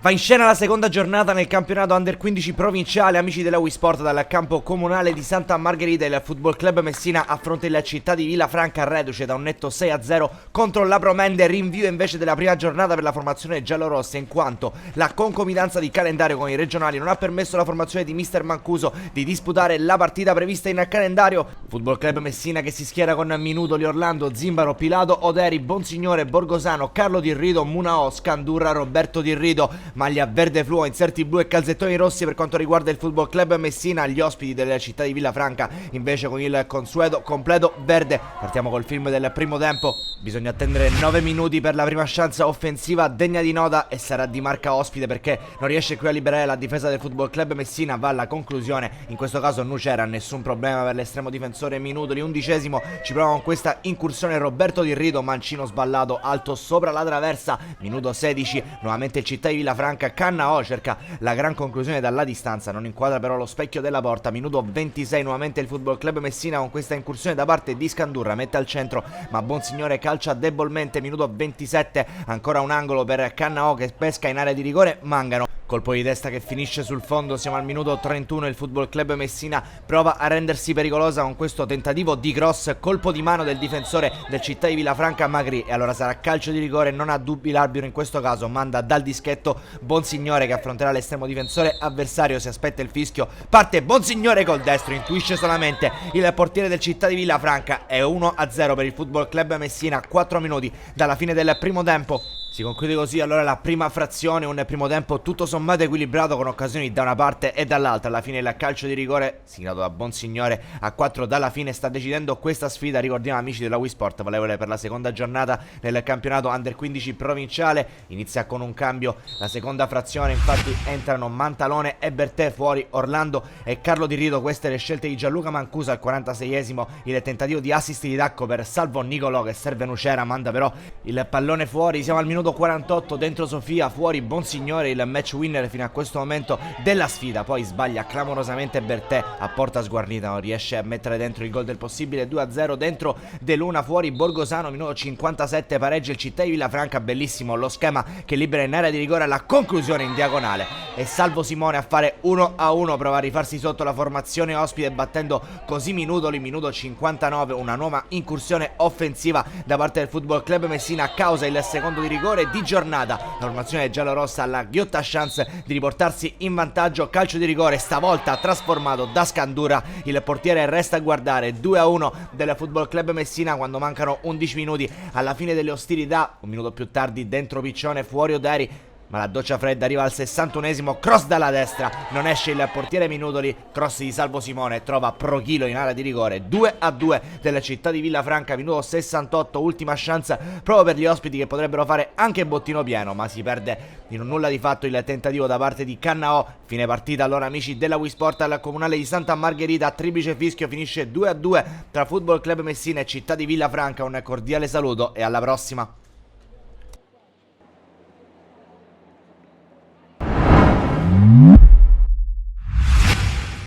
Va in scena la seconda giornata nel campionato Under 15 provinciale. Amici della Wisport, dal campo comunale di Santa Margherita il Football Club Messina affronta il Città di Villafranca, reduce da un netto 6-0 contro l'Apromende. Rinvio invece della prima giornata per la formazione giallorossa, in quanto la concomitanza di calendario con i regionali non ha permesso alla formazione di mister Mancuso di disputare la partita prevista in calendario. Football Club Messina che si schiera con Minudoli, Orlando, Zimbaro, Pilato, Oderi, Bonsignore, Borgosano, Carlo Di Rido, Munao, Scandurra, Roberto Di Rido. Maglia verde fluo, inserti blu e calzettoni rossi per quanto riguarda il Football Club Messina. Gli ospiti della città di Villafranca invece con il consueto completo verde. Partiamo col film del primo tempo. Bisogna attendere 9 minuti per la prima chance offensiva degna di nota e sarà Di Marca ospite perché non riesce qui a liberare la difesa del Football Club Messina. Va alla conclusione, in questo caso non c'era nessun problema per l'estremo difensore Minudoli. 11esimo, ci prova con questa incursione Roberto Di Rido, mancino sballato alto sopra la traversa. Minuto 16, nuovamente il città di Villafranca. Cannao cerca la gran conclusione dalla distanza, non inquadra però lo specchio della porta. Minuto 26, nuovamente il Football Club Messina con questa incursione da parte di Scandurra, mette al centro ma Bonsignore calcia debolmente. Minuto 27, ancora un angolo per Cannao che pesca in area di rigore, mancano. Colpo di testa che finisce sul fondo. Siamo al minuto 31, il Football Club Messina prova a rendersi pericolosa con questo tentativo di cross, colpo di mano del difensore del città di Villafranca Magri, e allora sarà calcio di rigore. Non ha dubbi l'arbitro in questo caso, manda dal dischetto Bonsignore che affronterà l'estremo difensore avversario. Si aspetta il fischio, parte Bonsignore col destro, intuisce solamente il portiere del città di Villafranca. È 1-0 per il Football Club Messina, 4 minuti dalla fine del primo tempo. Si conclude così allora la prima frazione, un primo tempo tutto sommato equilibrato con occasioni da una parte e dall'altra. Alla fine il calcio di rigore segnato da Bonsignore a 4 dalla fine sta decidendo questa sfida. Ricordiamo, amici della Wisport, valevole per la seconda giornata nel campionato Under 15 provinciale. Inizia con un cambio la seconda frazione, infatti entrano Mantalone e Bertè, fuori Orlando e Carlo Di Rido. Queste le scelte di Gianluca Mancuso. Al 46esimo il tentativo di assist di Dacco per Salvo Nicolò che serve Nucera, manda però il pallone fuori. Siamo al minuto 48, dentro Sofia, fuori Bonsignore, il match winner fino a questo momento della sfida. Poi sbaglia clamorosamente Bertè a porta sguarnita, non riesce a mettere dentro il gol del possibile 2-0. Dentro De Luna, fuori Borgosano. Minuto 57, pareggia il città di Villafranca. Bellissimo lo schema che libera in area di rigore alla conclusione in diagonale e Salvo Simone a fare 1-1. Prova a rifarsi sotto la formazione ospite battendo così Minudoli. Minuto 59, una nuova incursione offensiva da parte del Football Club Messina causa il secondo di rigore di giornata. La formazione giallorossa ha la ghiotta chance di riportarsi in vantaggio. Calcio di rigore stavolta trasformato da Scandura. Il portiere resta a guardare. 2-1 del Football Club Messina quando mancano 11 minuti alla fine delle ostilità. Un minuto più tardi dentro Piccione, fuori Oderi, ma la doccia fredda arriva al 61esimo, cross dalla destra, non esce il portiere Minudoli, cross di Salvo Simone, trova Prochilo in area di rigore. 2-2 della città di Villafranca. Minuto 68, ultima chance proprio per gli ospiti che potrebbero fare anche bottino pieno, ma si perde in un nulla di fatto il tentativo da parte di Cannao. Fine partita allora, amici della Wisport, al comunale di Santa Margherita. Triplice fischio, finisce 2-2 tra Football Club Messina e città di Villafranca. Un cordiale saluto e alla prossima.